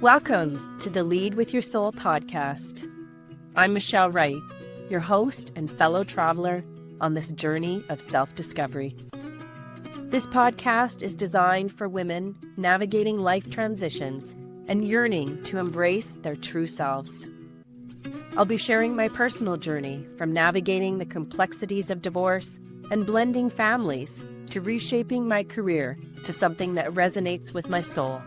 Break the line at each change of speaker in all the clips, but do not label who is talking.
Welcome to the Lead with Your Soul podcast. I'm Michelle Wright, your host and fellow traveler on this journey of self-discovery. This podcast is designed for women navigating life transitions and yearning to embrace their true selves. I'll be sharing my personal journey from navigating the complexities of divorce and blending families to reshaping my career to something that resonates with my soul.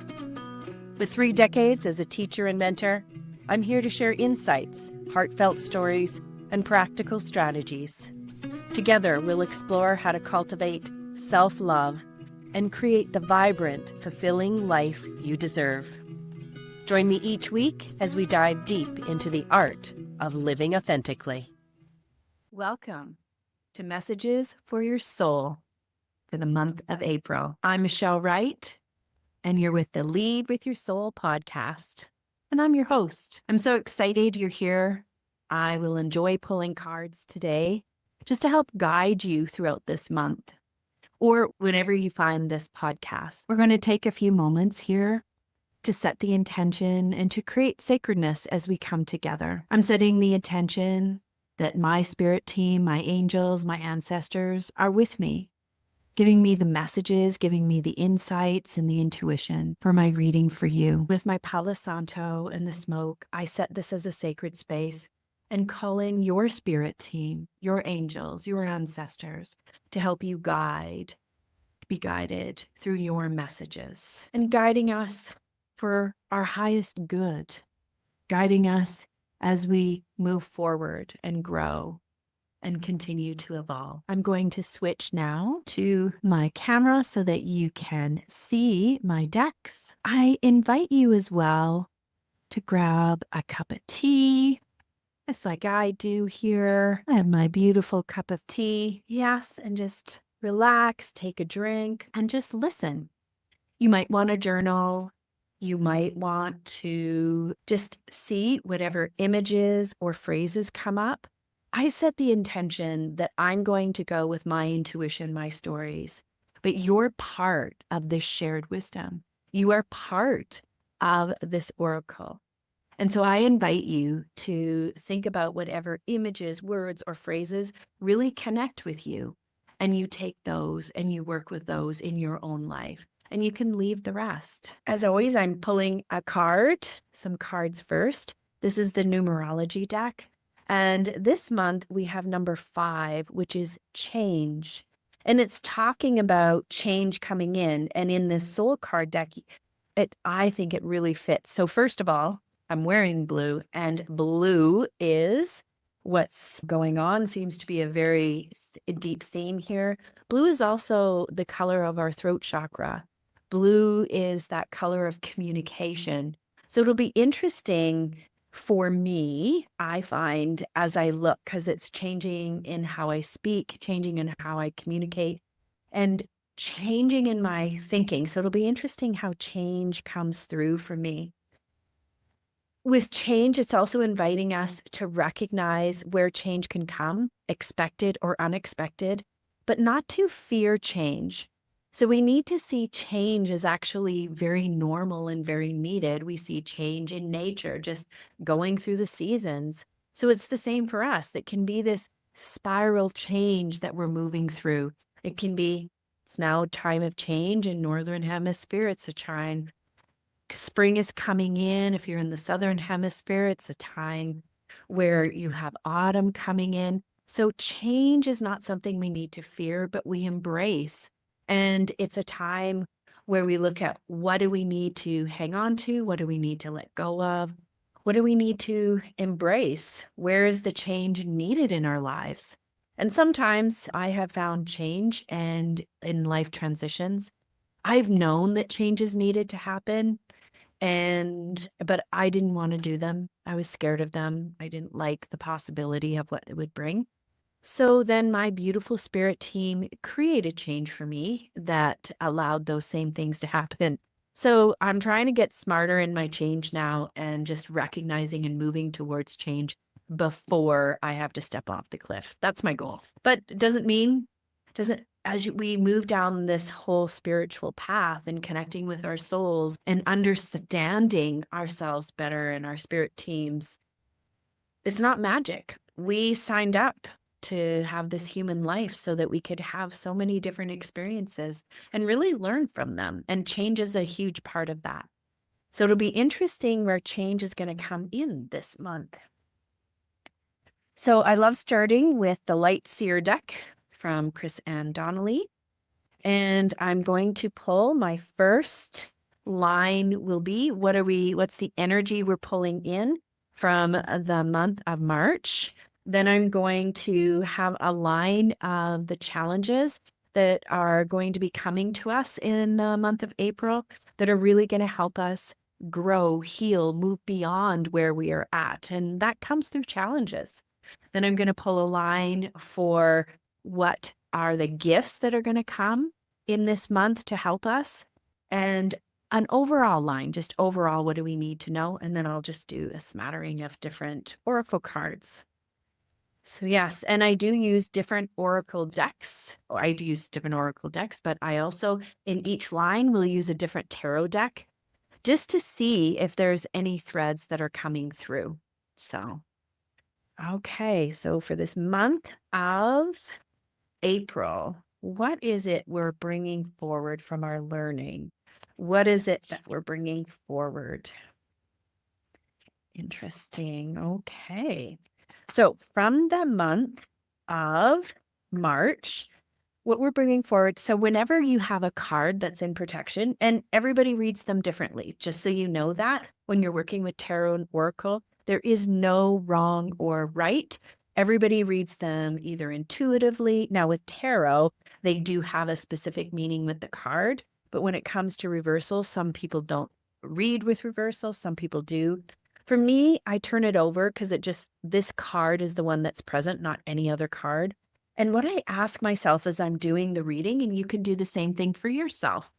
With 3 decades as a teacher and mentor, I'm here to share insights, heartfelt stories, and practical strategies. Together, we'll explore how to cultivate self-love and create the vibrant, fulfilling life you deserve. Join me each week as we dive deep into the art of living authentically. Welcome to Messages for Your Soul for the month of April. I'm Michelle Wright, and you're with the Lead with Your Soul podcast. And I'm your host. I'm so excited you're here. I will enjoy pulling cards today just to help guide you throughout this month or whenever you find this podcast. We're going to take a few moments here to set the intention and to create sacredness as we come together. I'm setting the intention that my spirit team, my angels, my ancestors are with me, giving me the messages, giving me the insights and the intuition for my reading for you. With my Palo Santo and the smoke, I set this as a sacred space and call in your spirit team, your angels, your ancestors to help you be guided through your messages and guiding us for our highest good, guiding us as we move forward and grow and continue to evolve. I'm going to switch now to my camera so that you can see my decks. I invite you as well to grab a cup of tea. It's like I do here. I have my beautiful cup of tea. Yes, and just relax, take a drink, and just listen. You might want to journal. You might want to just see whatever images or phrases come up. I set the intention that I'm going to go with my intuition, my stories, but you're part of this shared wisdom. You are part of this oracle. And so I invite you to think about whatever images, words, or phrases really connect with you. And you take those and you work with those in your own life. And you can leave the rest. As always, I'm pulling a card, some cards first. This is the numerology deck. And this month we have number 5, which is change. And it's talking about change coming in. And in this soul card deck, I think it really fits. So first of all, I'm wearing blue, and blue is what's going on. Seems to be a very deep theme here. Blue is also the color of our throat chakra. Blue is that color of communication. So it'll be interesting for me, I find, as I look, because it's changing in how I speak, changing in how I communicate, and changing in my thinking. So it'll be interesting how change comes through for me. With change, it's also inviting us to recognize where change can come, expected or unexpected, but not to fear change. So we need to see change as actually very normal and very needed. We see change in nature, just going through the seasons. So it's the same for us. It can be this spiral change that we're moving through. It's now time of change in Northern Hemisphere. It's a time, spring is coming in. If you're in the Southern Hemisphere, it's a time where you have autumn coming in. So change is not something we need to fear, but we embrace. And it's a time where we look at what do we need to hang on to? What do we need to let go of? What do we need to embrace? Where is the change needed in our lives? And sometimes I have found change and in life transitions, I've known that change is needed to happen, but I didn't want to do them. I was scared of them. I didn't like the possibility of what it would bring. So then my beautiful spirit team created change for me that allowed those same things to happen. So I'm trying to get smarter in my change now and just recognizing and moving towards change before I have to step off the cliff. That's my goal. But it doesn't we move down this whole spiritual path and connecting with our souls and understanding ourselves better and our spirit teams, it's not magic. We signed up to have this human life so that we could have so many different experiences and really learn from them. And change is a huge part of that. So it'll be interesting where change is going to come in this month. So I love starting with the Light Seer deck from Chris Ann Donnelly. And I'm going to pull my first line will be, what's the energy we're pulling in from the month of March? Then I'm going to have a line of the challenges that are going to be coming to us in the month of April that are really going to help us grow, heal, move beyond where we are at. And that comes through challenges. Then I'm going to pull a line for what are the gifts that are going to come in this month to help us, and an overall line, just overall, what do we need to know? And then I'll just do a smattering of different oracle cards. So yes, and I do use different oracle decks. I do use different oracle decks, but I also, in each line, will use a different tarot deck just to see if there's any threads that are coming through. So, okay, so for this month of April, what is it we're bringing forward from our learning? What is it that we're bringing forward? Interesting. Okay. So from the month of March, what we're bringing forward. So whenever you have a card that's in protection, and everybody reads them differently, just so you know that when you're working with tarot and oracle, there is no wrong or right. Everybody reads them either intuitively. Now with tarot, they do have a specific meaning with the card, but when it comes to reversal, some people don't read with reversal, some people do. For me, I turn it over because this card is the one that's present, not any other card. And what I ask myself as I'm doing the reading, and you can do the same thing for yourself,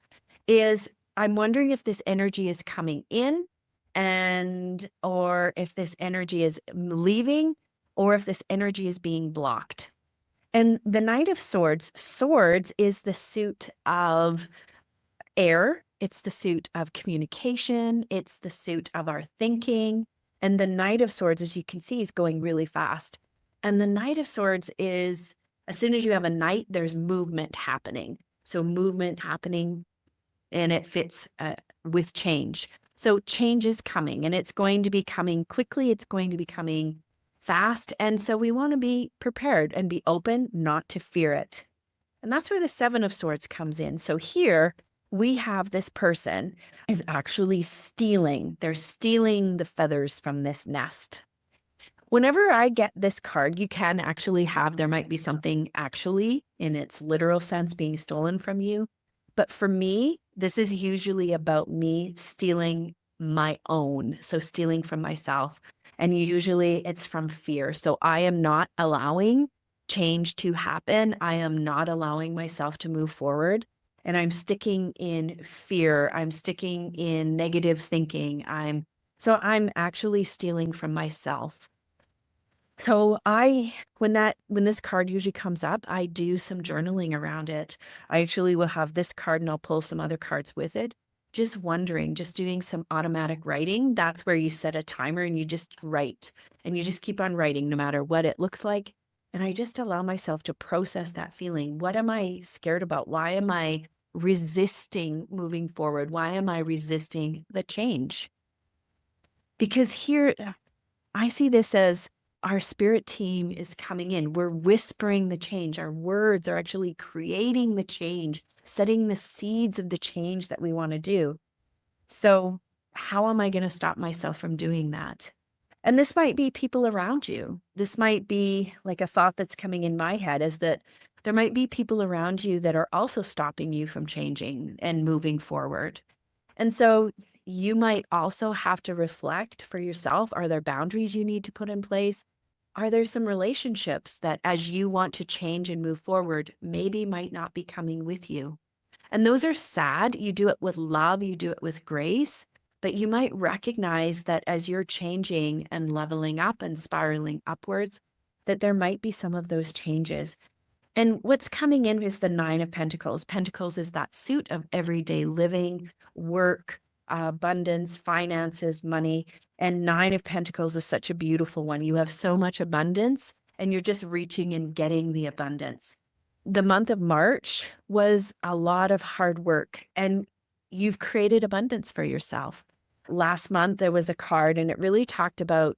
is I'm wondering if this energy is coming in or if this energy is leaving, or if this energy is being blocked. And the Knight of Swords is the suit of air. It's the suit of communication. It's the suit of our thinking. And the Knight of Swords, as you can see, is going really fast. And the Knight of Swords is, as soon as you have a knight, there's movement happening. So movement happening, and it fits with change. So change is coming, and it's going to be coming quickly. It's going to be coming fast. And so we want to be prepared and be open, not to fear it. And that's where the Seven of Swords comes in. So here we have this person is actually stealing. They're stealing the feathers from this nest. Whenever I get this card, you can actually have, there might be something actually in its literal sense being stolen from you. But for me, this is usually about me stealing my own. So stealing from myself. And usually it's from fear. So I am not allowing change to happen. I am not allowing myself to move forward. And I'm sticking in fear. I'm sticking in negative thinking. I'm actually stealing from myself. So when this card usually comes up, I do some journaling around it. I actually will have this card and I'll pull some other cards with it. Just wondering, just doing some automatic writing. That's where you set a timer and you just write and you just keep on writing no matter what it looks like. And I just allow myself to process that feeling. What am I scared about? Why am I resisting moving forward? Why am I resisting the change? Because here I see this as our spirit team is coming in. We're whispering the change. Our words are actually creating the change, setting the seeds of the change that we want to do. So how am I going to stop myself from doing that? And this might be people around you. This might be like a thought that's coming in my head is that there might be people around you that are also stopping you from changing and moving forward. And so you might also have to reflect for yourself. Are there boundaries you need to put in place? Are there some relationships that as you want to change and move forward, maybe might not be coming with you? And those are sad. You do it with love. You do it with grace. But you might recognize that as you're changing and leveling up and spiraling upwards, that there might be some of those changes. And what's coming in is the Nine of Pentacles. Pentacles is that suit of everyday living, work, abundance, finances, money. And Nine of Pentacles is such a beautiful one. You have so much abundance and you're just reaching and getting the abundance. The month of March was a lot of hard work and you've created abundance for yourself. Last month, there was a card and it really talked about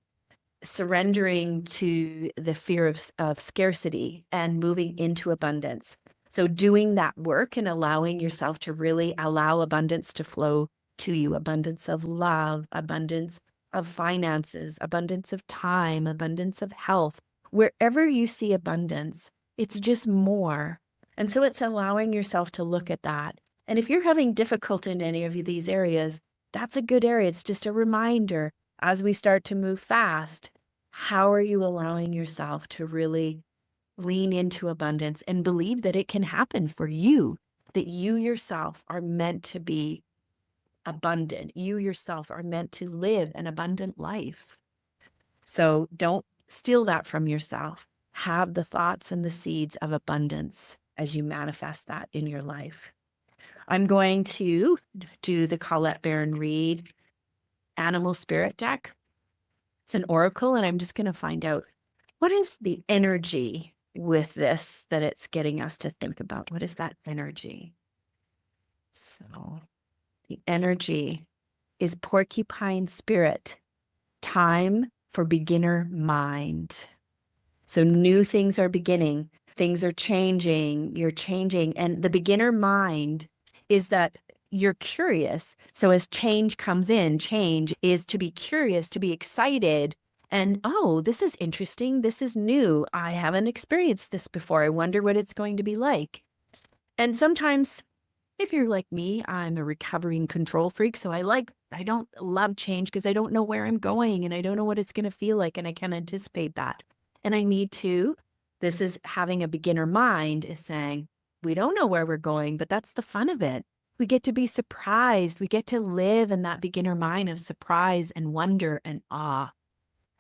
surrendering to the fear of scarcity and moving into abundance. So doing that work and allowing yourself to really allow abundance to flow to you, abundance of love, abundance of finances, abundance of time, abundance of health. Wherever you see abundance, it's just more. And so it's allowing yourself to look at that. And if you're having difficulty in any of these areas, that's a good area. It's just a reminder as we start to move fast, how are you allowing yourself to really lean into abundance and believe that it can happen for you, that you yourself are meant to be abundant. You yourself are meant to live an abundant life. So don't steal that from yourself. Have the thoughts and the seeds of abundance as you manifest that in your life. I'm going to do the Colette Baron Reid Animal Spirit deck. It's an oracle, and I'm just going to find out what is the energy with this that it's getting us to think about. What is that energy? So the energy is porcupine spirit, time for beginner mind. So new things are beginning, things are changing, you're changing. And the beginner mind is that you're curious. So as change comes in, change is to be curious, to be excited. And, oh, this is interesting. This is new. I haven't experienced this before. I wonder what it's going to be like. And sometimes, if you're like me, I'm a recovering control freak. So I don't love change because I don't know where I'm going and I don't know what it's going to feel like. And I can't anticipate that. And I need to. This is having a beginner mind is saying, we don't know where we're going, but that's the fun of it. We get to be surprised. We get to live in that beginner mind of surprise and wonder and awe.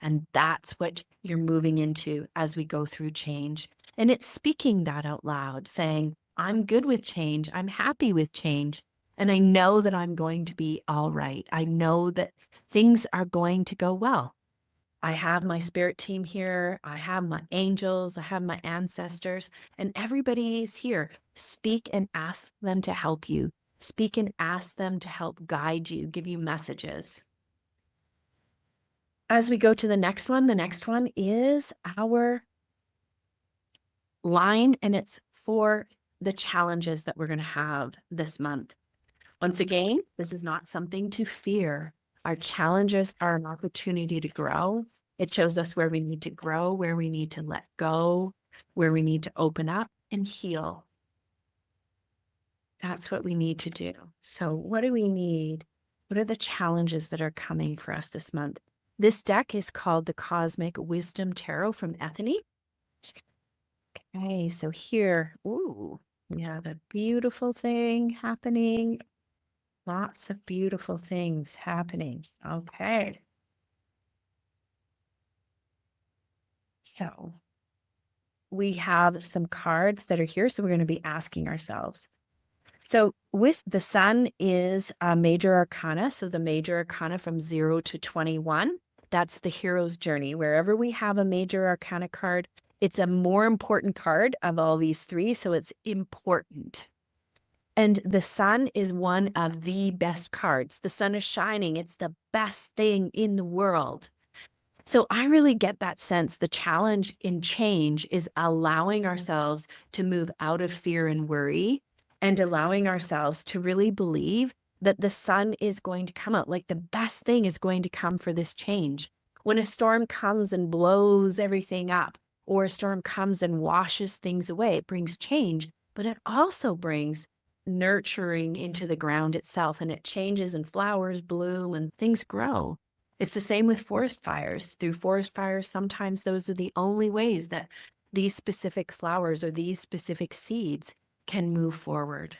And that's what you're moving into as we go through change. And it's speaking that out loud, saying, I'm good with change. I'm happy with change. And I know that I'm going to be all right. I know that things are going to go well. I have my spirit team here. I have my angels. I have my ancestors, and everybody is here. Speak and ask them to help you. Speak and ask them to help guide you, give you messages. As we go to the next one is our line, and it's for the challenges that we're going to have this month. Once again, this is not something to fear. Our challenges are an opportunity to grow. It shows us where we need to grow, where we need to let go, where we need to open up and heal. That's what we need to do. So what do we need? What are the challenges that are coming for us this month? This deck is called the Cosmic Wisdom Tarot from Ethany. Okay, so here, ooh, we have a beautiful thing happening. Lots of beautiful things happening. Okay. So we have some cards that are here. So we're going to be asking ourselves. So with the Sun is a major arcana. So the major arcana from 0 to 21, that's the hero's journey. Wherever we have a major arcana card, it's a more important card of all these three. So it's important. And the Sun is one of the best cards. The sun is shining. It's the best thing in the world. So I really get that sense. The challenge in change is allowing ourselves to move out of fear and worry and allowing ourselves to really believe that the sun is going to come out. Like the best thing is going to come for this change. When a storm comes and blows everything up, or a storm comes and washes things away, it brings change, but it also brings nurturing into the ground itself, and it changes and flowers bloom and things grow. It's the same with forest fires. Through forest fires, sometimes those are the only ways that these specific flowers or these specific seeds can move forward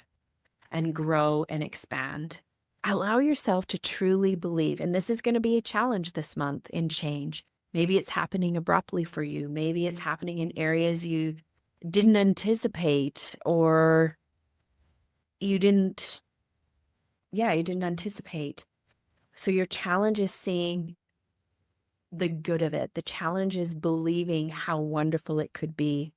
and grow and expand. Allow yourself to truly believe, and this is going to be a challenge this month in change. Maybe it's happening abruptly for you. Maybe it's happening in areas you didn't anticipate, or you didn't anticipate. So your challenge is seeing the good of it. The challenge is believing how wonderful it could be.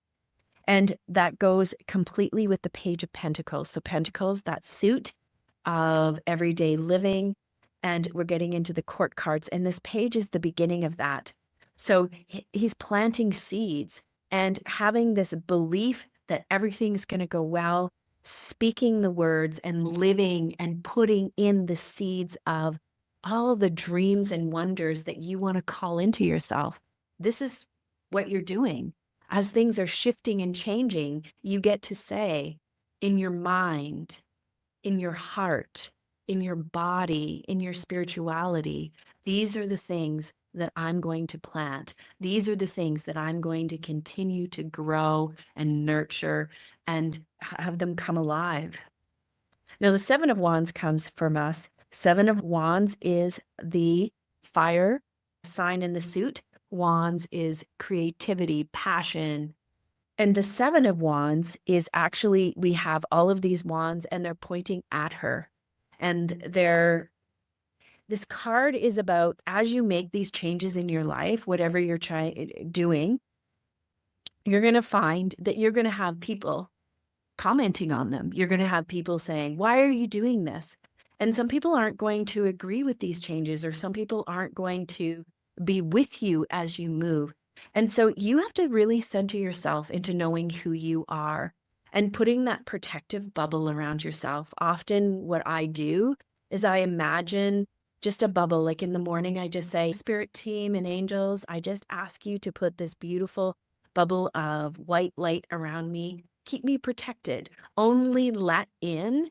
And that goes completely with the Page of Pentacles. So Pentacles, that suit of everyday living. And we're getting into the court cards. And this page is the beginning of that. So he's planting seeds and having this belief that everything's going to go well, speaking the words and living and putting in the seeds of all the dreams and wonders that you want to call into yourself. This is what you're doing. As things are shifting and changing, you get to say in your mind, in your heart, in your body, in your spirituality, these are the things that I'm going to plant. These are the things that I'm going to continue to grow and nurture and have them come alive. Now, the Seven of Wands comes from us. Seven of Wands is the fire sign in the suit. Wands is creativity, passion. And the Seven of Wands is actually, we have all of these wands and they're pointing at her. And this card is about, as you make these changes in your life, whatever you're doing, you're going to find that you're going to have people commenting on them. You're going to have people saying, why are you doing this? And some people aren't going to agree with these changes, or some people aren't going to be with you as you move. And so you have to really center yourself into knowing who you are and putting that protective bubble around yourself. Often what I do is I imagine just a bubble. Like in the morning, I just say, Spirit team and angels, I just ask you to put this beautiful bubble of white light around me. Keep me protected. Only let in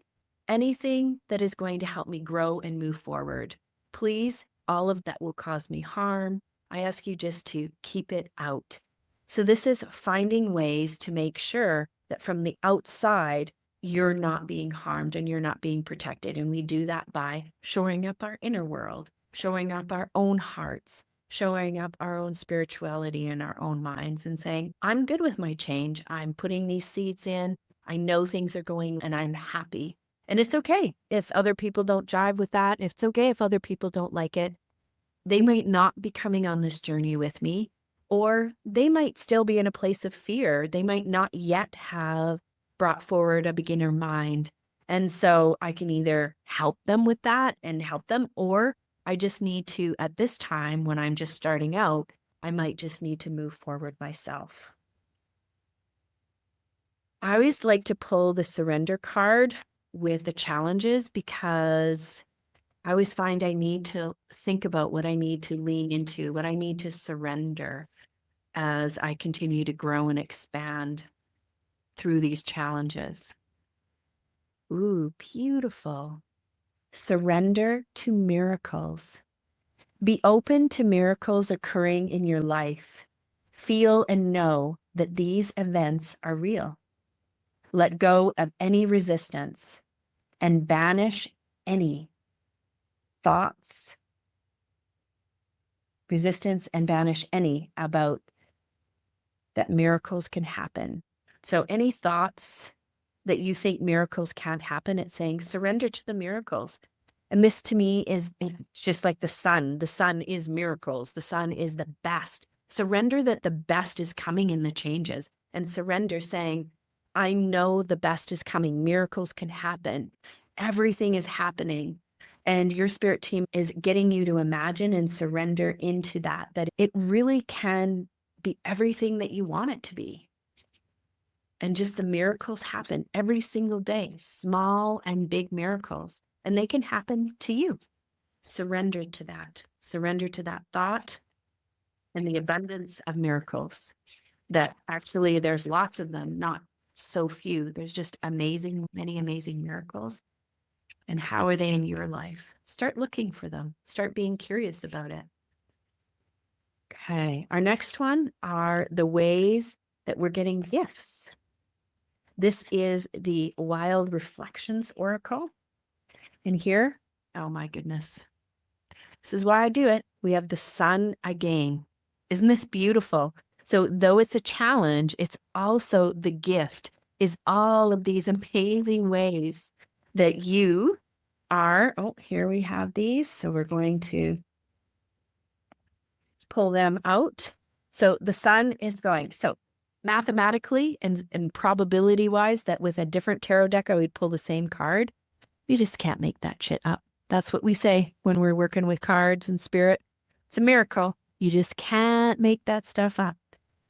anything that is going to help me grow and move forward. Please, all of that will cause me harm. I ask you just to keep it out. So this is finding ways to make sure that from the outside, you're not being harmed and you're not being protected. And we do that by showing up our inner world, showing up our own hearts, showing up our own spirituality in our own minds and saying, I'm good with my change. I'm putting these seeds in. I know things are going and I'm happy. And it's okay if other people don't jive with that. It's okay if other people don't like it. They might not be coming on this journey with me, or they might still be in a place of fear. They might not yet have brought forward a beginner mind. And so I can either help them with that and help them, or I just need to, at this time when I'm just starting out, I might just need to move forward myself. I always like to pull the surrender card with the challenges because I always find I need to think about what I need to lean into, what I need to surrender as I continue to grow and expand through these challenges. Ooh, beautiful. Surrender to miracles. Be open to miracles occurring in your life. Feel and know that these events are real. Let go of any resistance and banish any thoughts, resistance, and banish any about that miracles can happen. So any thoughts that you think miracles can't happen, it's saying surrender to the miracles. And this to me is just like the sun. The sun is miracles. The sun is the best. Surrender that the best is coming in the changes, and surrender saying, I know the best is coming. Miracles can happen. Everything is happening. And your spirit team is getting you to imagine and surrender into that it really can be everything that you want it to be. And just the miracles happen every single day, small and big miracles, and they can happen to you. Surrender to that. Surrender to that thought and the abundance of miracles that actually there's lots of them, not so few. There's just many amazing miracles. And how are they in your life? Start looking for them. Start being curious about it. Okay, our next one are the ways that we're getting gifts. This is the Wild Reflections Oracle. And here, oh my goodness, this is why I do it. We have the sun again. Isn't this beautiful? So though it's a challenge, it's also the gift is all of these amazing ways that you are. Oh, here we have these. So we're going to pull them out. So the sun is going. So mathematically and probability wise, that with a different tarot deck, I would pull the same card. You just can't make that shit up. That's what we say when we're working with cards and spirit. It's a miracle. You just can't make that stuff up.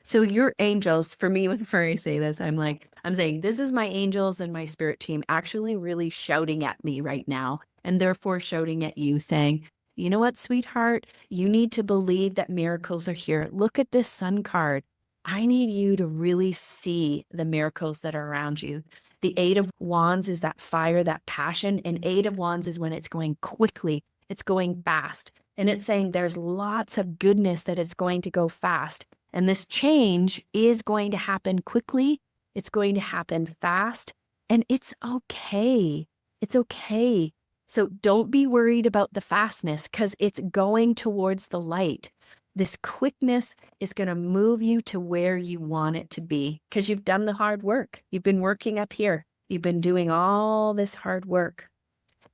So your angels, for me, whenever I say this, I'm saying, this is my angels and my spirit team actually really shouting at me right now, and therefore shouting at you saying, you know what, sweetheart, you need to believe that miracles are here. Look at this sun card. I need you to really see the miracles that are around you. The Eight of Wands is that fire, that passion, and Eight of Wands is when it's going quickly, it's going fast. And it's saying there's lots of goodness that is going to go fast. And this change is going to happen quickly. It's going to happen fast. And it's okay. It's okay. So don't be worried about the fastness because it's going towards the light. This quickness is going to move you to where you want it to be because you've done the hard work. You've been working up here. You've been doing all this hard work.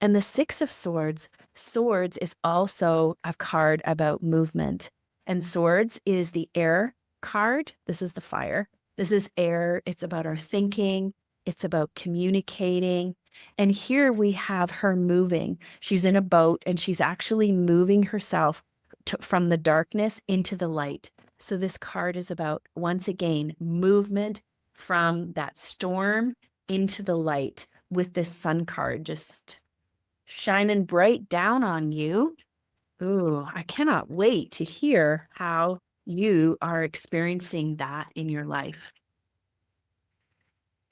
And the Six of Swords, Swords is also a card about movement. And Swords is the air card. This is the fire. This is air. It's about our thinking. It's about communicating. And here we have her moving. She's in a boat and she's actually moving herself from the darkness into the light. So this card is about, once again, movement from that storm into the light with this sun card just shining bright down on you. Ooh, I cannot wait to hear how you are experiencing that in your life.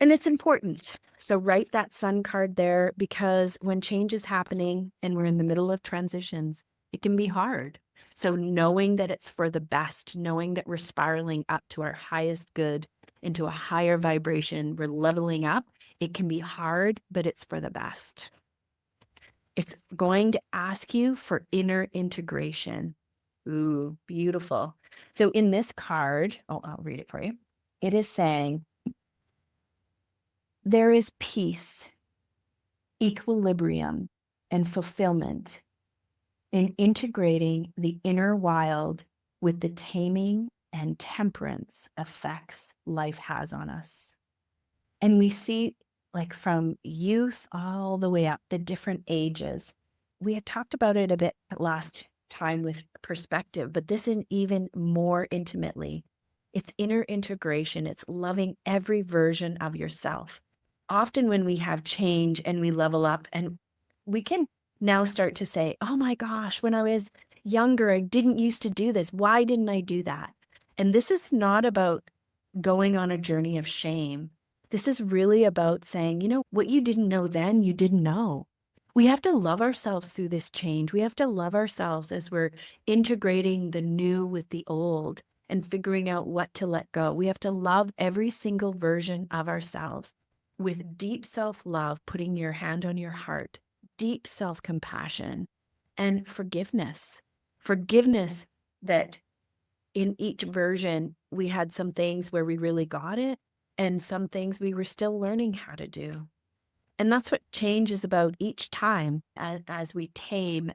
And it's important. So write that sun card there because when change is happening and we're in the middle of transitions, it can be hard. So knowing that it's for the best, knowing that we're spiraling up to our highest good, into a higher vibration, we're leveling up, it can be hard, but it's for the best. It's going to ask you for inner integration. Ooh, beautiful. So in this card, I'll read it for you. It is saying, there is peace, equilibrium, and fulfillment in integrating the inner wild with the taming and temperance effects life has on us. And we see, like, from youth all the way up, the different ages. We had talked about it a bit last time with perspective, but this is even more intimately. It's inner integration. It's loving every version of yourself. Often when we have change and we level up, and we can now start to say, oh my gosh, when I was younger, I didn't used to do this. Why didn't I do that? And this is not about going on a journey of shame. This is really about saying, you know, what you didn't know then, you didn't know. We have to love ourselves through this change. We have to love ourselves as we're integrating the new with the old and figuring out what to let go. We have to love every single version of ourselves with deep self-love, putting your hand on your heart, deep self-compassion, and forgiveness. Forgiveness that in each version, we had some things where we really got it and some things we were still learning how to do. And that's what change is about each time as we tame,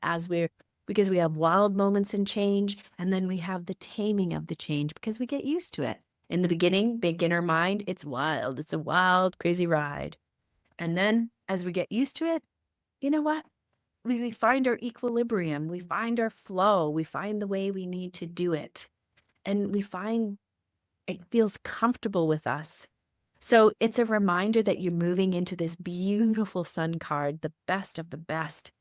because we have wild moments in change, and then we have the taming of the change because we get used to it. In the beginning, beginner mind, it's wild. It's a wild, crazy ride. And then as we get used to it, you know what? We find our equilibrium. We find our flow. We find the way we need to do it. And we find it feels comfortable with us. So it's a reminder that you're moving into this beautiful sun card, the best of the best.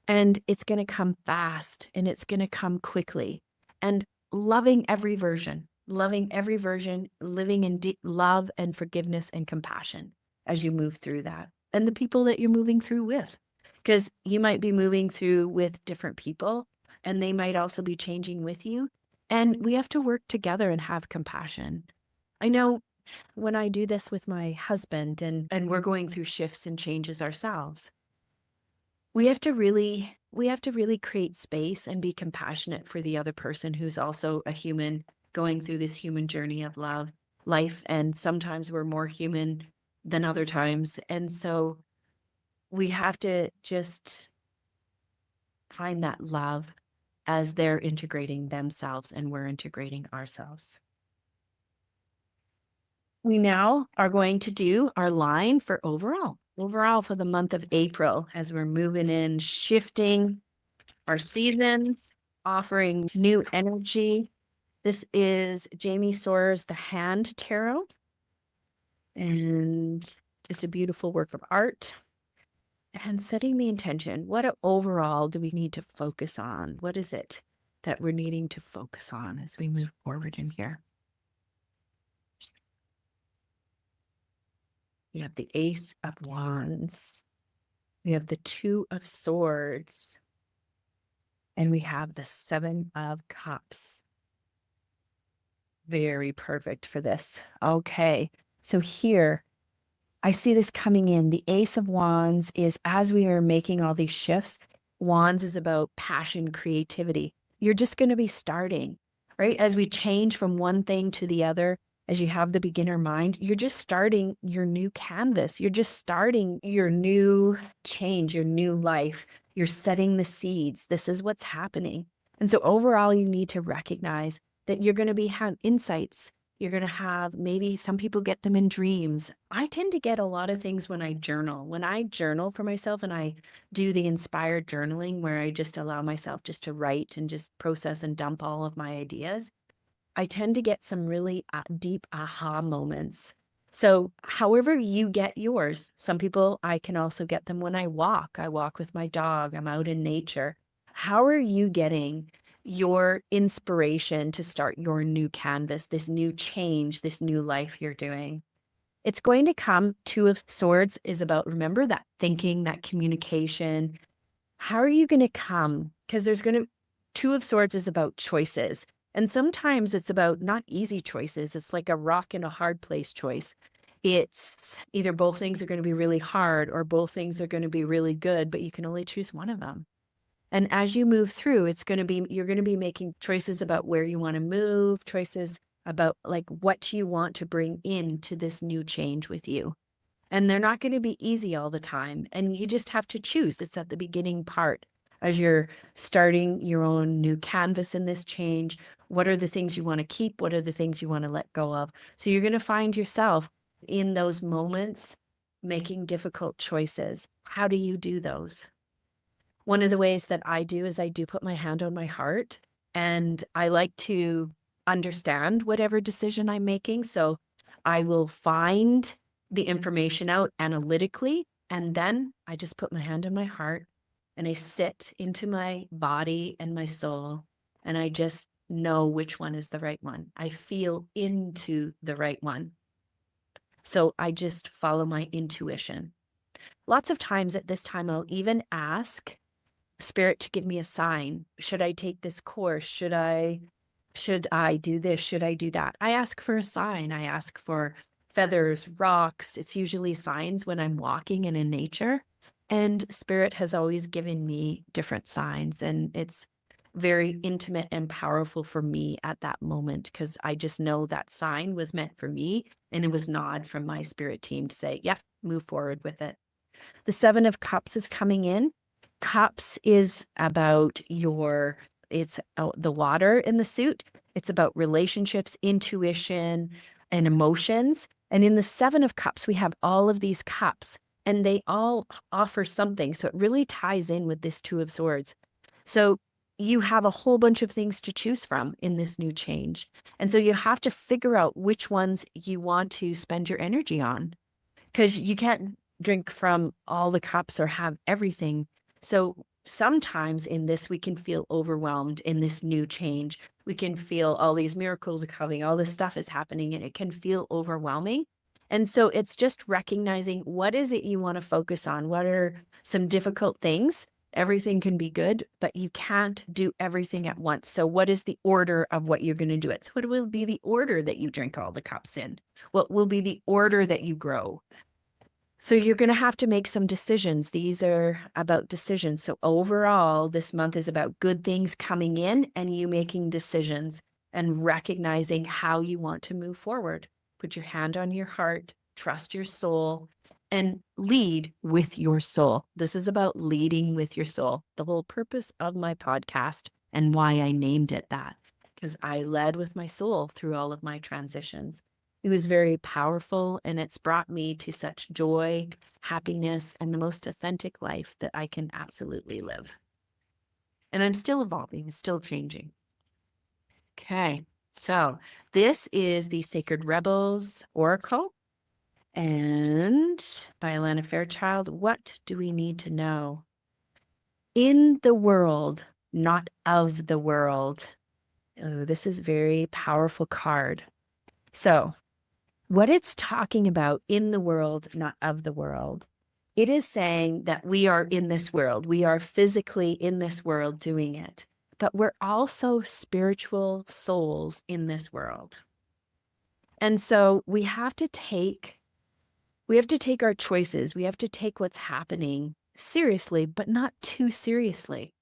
And it's going to come fast and it's going to come quickly. And loving every version, living in deep love and forgiveness and compassion as you move through that. And the people that you're moving through with, because you might be moving through with different people and they might also be changing with you. And we have to work together and have compassion. I know when I do this with my husband and we're going through shifts and changes ourselves, we have to really create space and be compassionate for the other person who's also a human going through this human journey of life. And sometimes we're more human than other times. And so we have to just find that love as they're integrating themselves and we're integrating ourselves. We now are going to do our line for overall for the month of April as we're moving in, shifting our seasons, offering new energy. This is Jamie Sawyer's The Hand Tarot, and it's a beautiful work of art. And setting the intention, what overall do we need to focus on? What is it that we're needing to focus on as we move forward in here? We have the Ace of Wands. We have the Two of Swords. And we have the Seven of Cups. Very perfect for this. Okay, so here, I see this coming in. The Ace of Wands is, as we are making all these shifts, Wands is about passion, creativity. You're just going to be starting, right? As we change from one thing to the other, as you have the beginner mind, you're just starting your new canvas. You're just starting your new change, your new life. You're setting the seeds. This is what's happening. And so overall, you need to recognize that you're going to have insights. You're going to have, maybe some people get them in dreams. I tend to get a lot of things when I journal. When I journal for myself and I do the inspired journaling where I just allow myself just to write and just process and dump all of my ideas, I tend to get some really deep aha moments. So however you get yours, some people, I can also get them when I walk. I walk with my dog. I'm out in nature. How are you getting your inspiration to start your new canvas, this new change, this new life you're doing? It's going to come. Two of Swords is about, remember, that thinking, that communication. How are you going to come? Because Two of Swords is about choices. And sometimes it's about not easy choices. It's like a rock and a hard place choice. It's either both things are going to be really hard or both things are going to be really good, but you can only choose one of them. And as you move through, you're going to be making choices about where you want to move, choices about like what you want to bring into this new change with you. And they're not going to be easy all the time. And you just have to choose. It's at the beginning part. As you're starting your own new canvas in this change, what are the things you want to keep? What are the things you want to let go of? So you're going to find yourself in those moments making difficult choices. How do you do those? One of the ways that I do is I do put my hand on my heart, and I like to understand whatever decision I'm making. So I will find the information out analytically, and then I just put my hand on my heart and I sit into my body and my soul, and I just know which one is the right one. I feel into the right one. So I just follow my intuition. Lots of times at this time, I'll even ask Spirit to give me a sign. Should I take this course? Should I do this? Should I do that? I ask for a sign. I ask for feathers, rocks. It's usually signs when I'm walking and in nature. And Spirit has always given me different signs. And it's very intimate and powerful for me at that moment because I just know that sign was meant for me. And it was nod from my spirit team to say, yeah, move forward with it. The Seven of Cups is coming in. Cups is about it's the water in the suit. It's about relationships, intuition, and emotions. And in the Seven of Cups, we have all of these cups, and they all offer something. So it really ties in with this Two of Swords. So you have a whole bunch of things to choose from in this new change. And so you have to figure out which ones you want to spend your energy on, because you can't drink from all the cups or have everything. So sometimes in this, we can feel overwhelmed in this new change. We can feel all these miracles are coming, all this stuff is happening, and it can feel overwhelming. And so it's just recognizing what is it you want to focus on? What are some difficult things? Everything can be good, but you can't do everything at once. So what is the order of what you're going to do it? So what will be the order that you drink all the cups in? What will be the order that you grow? So you're going to have to make some decisions. These are about decisions. So overall, this month is about good things coming in and you making decisions. and recognizing how you want to move forward. Put your hand on your heart, trust your soul, and lead with your soul. This is about leading with your soul. The whole purpose of my podcast and why I named it that, because I led with my soul through all of my transitions. It was very powerful, and it's brought me to such joy, happiness, and the most authentic life that I can absolutely live. And I'm still evolving, still changing. Okay, so this is the Sacred Rebels Oracle, and by Alana Fairchild. What do we need to know? In the world, not of the world. Oh, this is a very powerful card. So what it's talking about, in the world, not of the world, it is saying that we are in this world. We are physically in this world doing it, but we're also spiritual souls in this world. And so we have to take our choices. We have to take what's happening seriously, but not too seriously.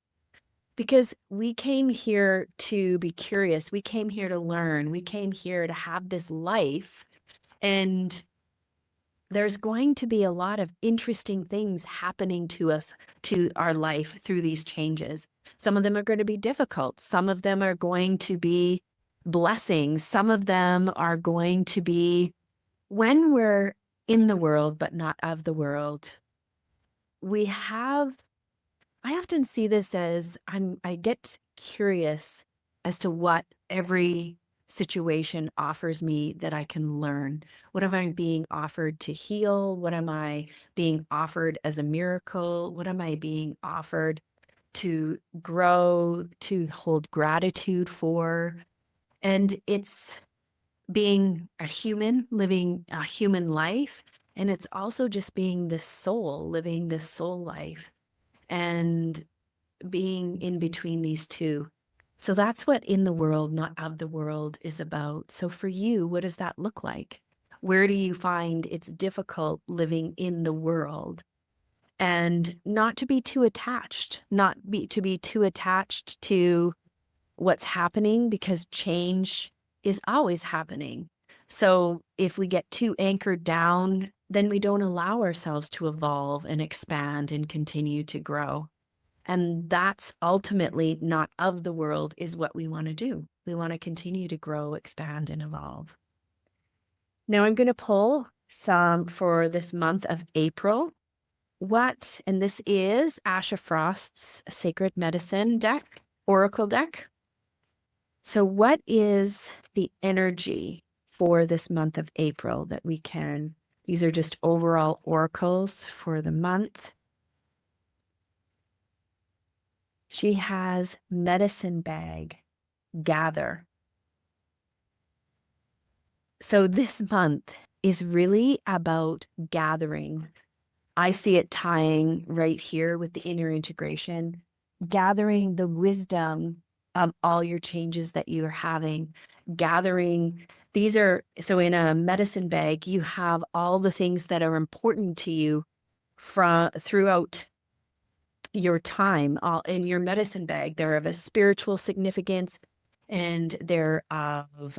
Because we came here to be curious. We came here to learn. We came here to have this life. And there's going to be a lot of interesting things happening to us, to our life through these changes. Some of them are going to be difficult. Some of them are going to be blessings. Some of them are going to be, when we're in the world, but not of the world, I often see this as I get curious as to what every situation offers me that I can learn. What am I being offered to heal? What am I being offered as a miracle? What am I being offered to grow, to hold gratitude for? And it's being a human, living a human life. And it's also just being this soul, living this soul life, and being in between these two. So that's what in the world, not of the world is about. So for you, what does that look like? Where do you find it's difficult living in the world? And not to be too attached, to be too attached to what's happening, because change is always happening. So if we get too anchored down, then we don't allow ourselves to evolve and expand and continue to grow. And that's ultimately not of the world, is what we want to do. We want to continue to grow, expand, and evolve. Now I'm going to pull some for this month of April. And this is Asha Frost's Sacred Medicine deck, Oracle deck. So what is the energy for this month of April that these are just overall oracles for the month. She has medicine bag, gather. So this month is really about gathering. I see it tying right here with the inner integration, gathering the wisdom of all your changes that you're having, so in a medicine bag, you have all the things that are important to you throughout your time, all in your medicine bag. They're of a spiritual significance, and they're of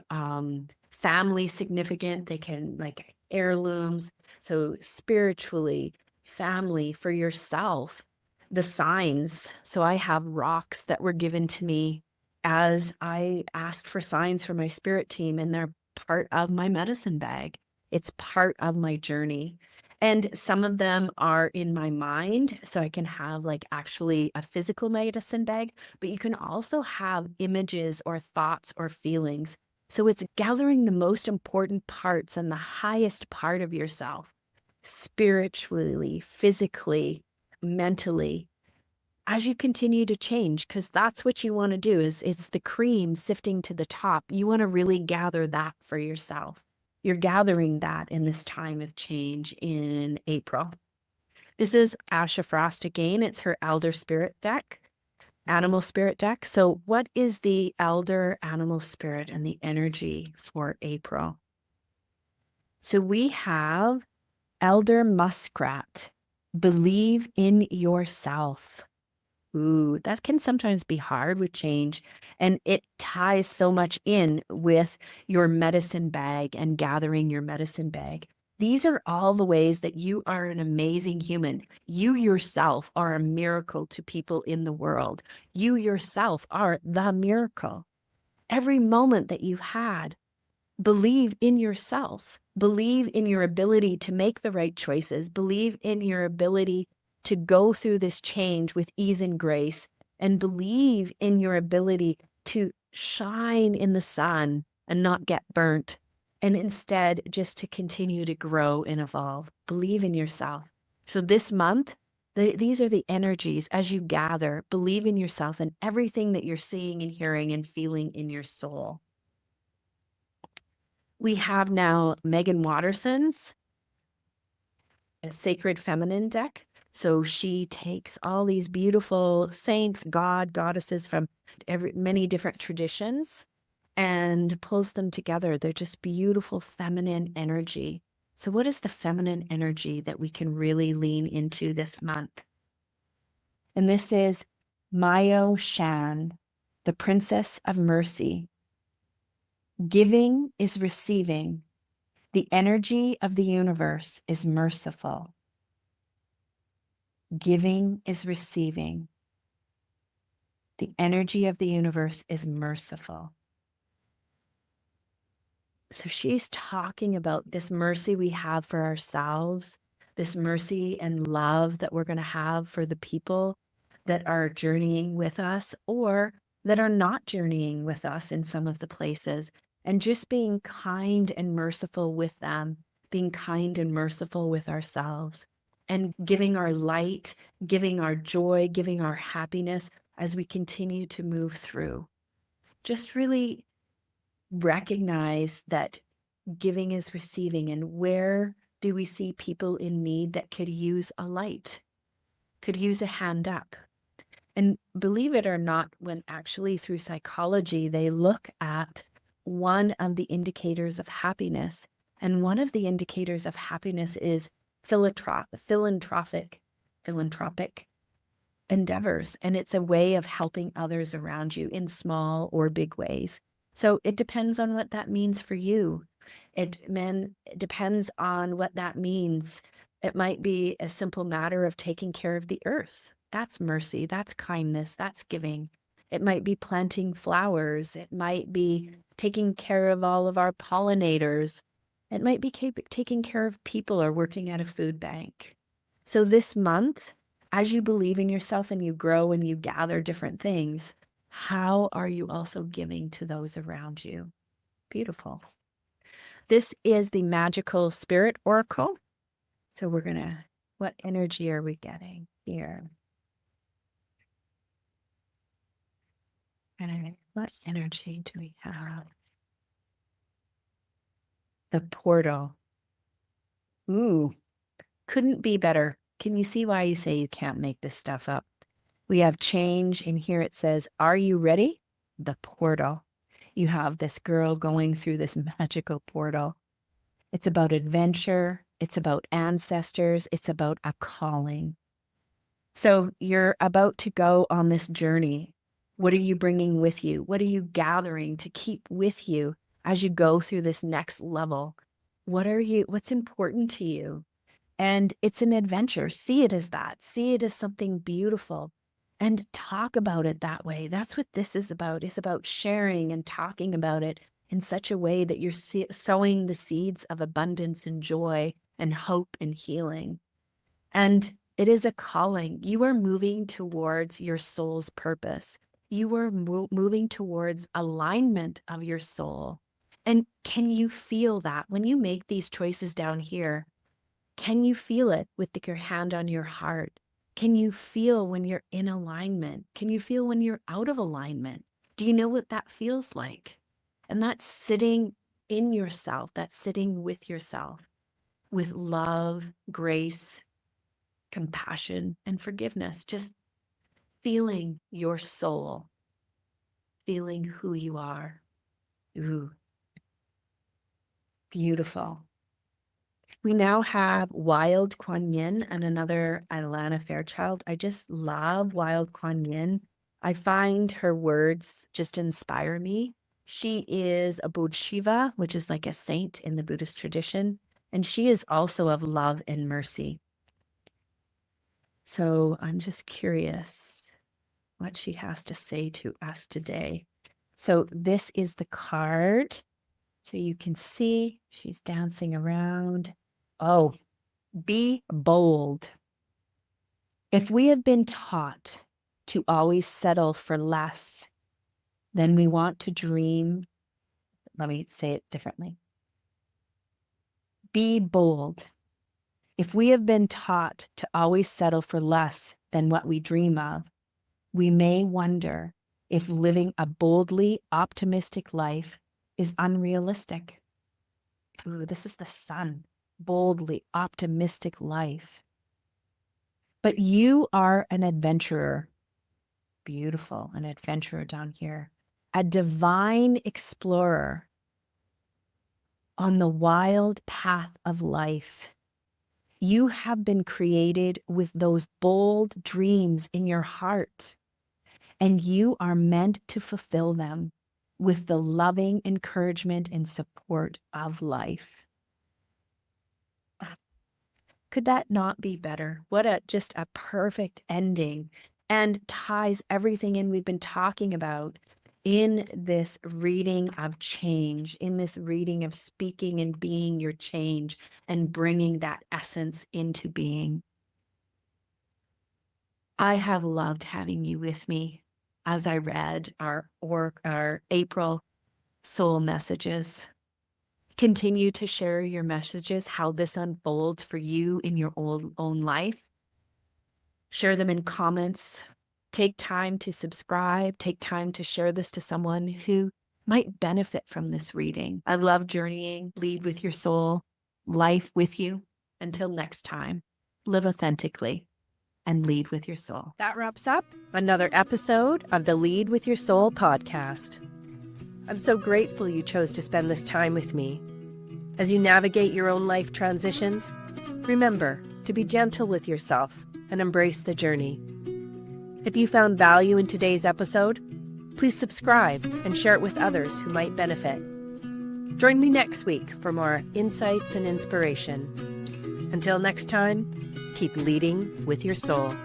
family significant. They can, like, heirlooms. So spiritually, family, for yourself, the signs. So I have rocks that were given to me as I asked for signs for my spirit team, and they're part of my medicine bag. It's part of my journey. And some of them are in my mind, so I can have, like, actually a physical medicine bag, but you can also have images or thoughts or feelings. So it's gathering the most important parts and the highest part of yourself, spiritually, physically, mentally, as you continue to change, because that's what you want to do. It's the cream sifting to the top. You want to really gather that for yourself. You're gathering that in this time of change in April. This is Asha Frost again. It's her Elder Spirit deck, Animal Spirit deck. So what is the Elder Animal Spirit and the energy for April? So we have Elder Muskrat, believe in yourself. Ooh, that can sometimes be hard with change. And it ties so much in with your medicine bag and gathering your medicine bag. These are all the ways that you are an amazing human. You yourself are a miracle to people in the world. You yourself are the miracle. Every moment that you've had, believe in yourself, believe in your ability to make the right choices, believe in your ability to go through this change with ease and grace, and believe in your ability to shine in the sun and not get burnt, and instead just to continue to grow and evolve. Believe in yourself. So this month, these are the energies as you gather. Believe in yourself and everything that you're seeing and hearing and feeling in your soul. We have now Megan Watterson's Sacred Feminine deck. So she takes all these beautiful saints, goddesses from many different traditions and pulls them together. They're just beautiful feminine energy. So what is the feminine energy that we can really lean into this month? And this is Mayo Shan, the Princess of Mercy. Giving is receiving. The energy of the universe is merciful. Giving is receiving. The energy of the universe is merciful. So she's talking about this mercy we have for ourselves, this mercy and love that we're going to have for the people that are journeying with us or that are not journeying with us in some of the places, and just being kind and merciful with them, being kind and merciful with ourselves, and giving our light, giving our joy, giving our happiness as we continue to move through. Just really recognize that giving is receiving, and where do we see people in need that could use a light, could use a hand up. And believe it or not, when actually through psychology, they look at one of the indicators of happiness. And one of the indicators of happiness is philanthropic endeavors. And it's a way of helping others around you in small or big ways. So it depends on what that means for you. It depends on what that means. It might be a simple matter of taking care of the earth. That's mercy, that's kindness, that's giving. It might be planting flowers. It might be taking care of all of our pollinators. It might be taking care of people or working at a food bank. So this month, as you believe in yourself and you grow and you gather different things, how are you also giving to those around you? Beautiful. This is the Magical Spirit Oracle. So what energy are we getting here? And what energy do we have? The portal. Ooh, couldn't be better. Can you see why you say you can't make this stuff up? We have change, and here it says, are you ready? The portal. You have this girl going through this magical portal. It's about adventure. It's about ancestors. It's about a calling. So you're about to go on this journey. What are you bringing with you? What are you gathering to keep with you as you go through this next level? What's important to you? And it's an adventure. See it as that. See it as something beautiful and talk about it that way. That's what this is about. It's about sharing and talking about it in such a way that you're sowing the seeds of abundance and joy and hope and healing. And it is a calling. You are moving towards your soul's purpose. You are moving towards alignment of your soul. And can you feel that when you make these choices down here? Can you feel it with your hand on your heart? Can you feel when you're in alignment? Can you feel when you're out of alignment? Do you know what that feels like? And that's sitting in yourself. That's sitting with yourself with love, grace, compassion, and forgiveness. Just feeling your soul, feeling who you are. Ooh, beautiful. We now have Wild Kuan Yin and another Alana Fairchild. I just love Wild Kuan Yin. I find her words just inspire me. She is a Bodhisattva, which is like a saint in the Buddhist tradition, and she is also of love and mercy. So I'm just curious what she has to say to us today. So this is the card. So you can see she's dancing around. Oh, be bold. If we have been taught to always settle for less than we want to dream, let me say it differently. Be bold. If we have been taught to always settle for less than what we dream of, we may wonder if living a boldly optimistic life is unrealistic. Ooh, this is the sun. Boldly optimistic life. But you are an adventurer. Beautiful, an adventurer down here. A divine explorer on the wild path of life. You have been created with those bold dreams in your heart, and you are meant to fulfill them with the loving encouragement and support of life. Could that not be better? What just a perfect ending, and ties everything in we've been talking about in this reading of change, in this reading of speaking and being your change and bringing that essence into being. I have loved having you with me as I read our April soul messages. Continue to share your messages, how this unfolds for you in your own life. Share them in comments. Take time to subscribe. Take time to share this to someone who might benefit from this reading. I love journeying. Lead with your soul. Life with you. Until next time, live authentically and lead with your soul. That wraps up another episode of the Lead with Your Soul podcast. I'm so grateful you chose to spend this time with me. As you navigate your own life transitions, remember to be gentle with yourself and embrace the journey. If you found value in today's episode, please subscribe and share it with others who might benefit. Join me next week for more insights and inspiration. Until next time, keep leading with your soul.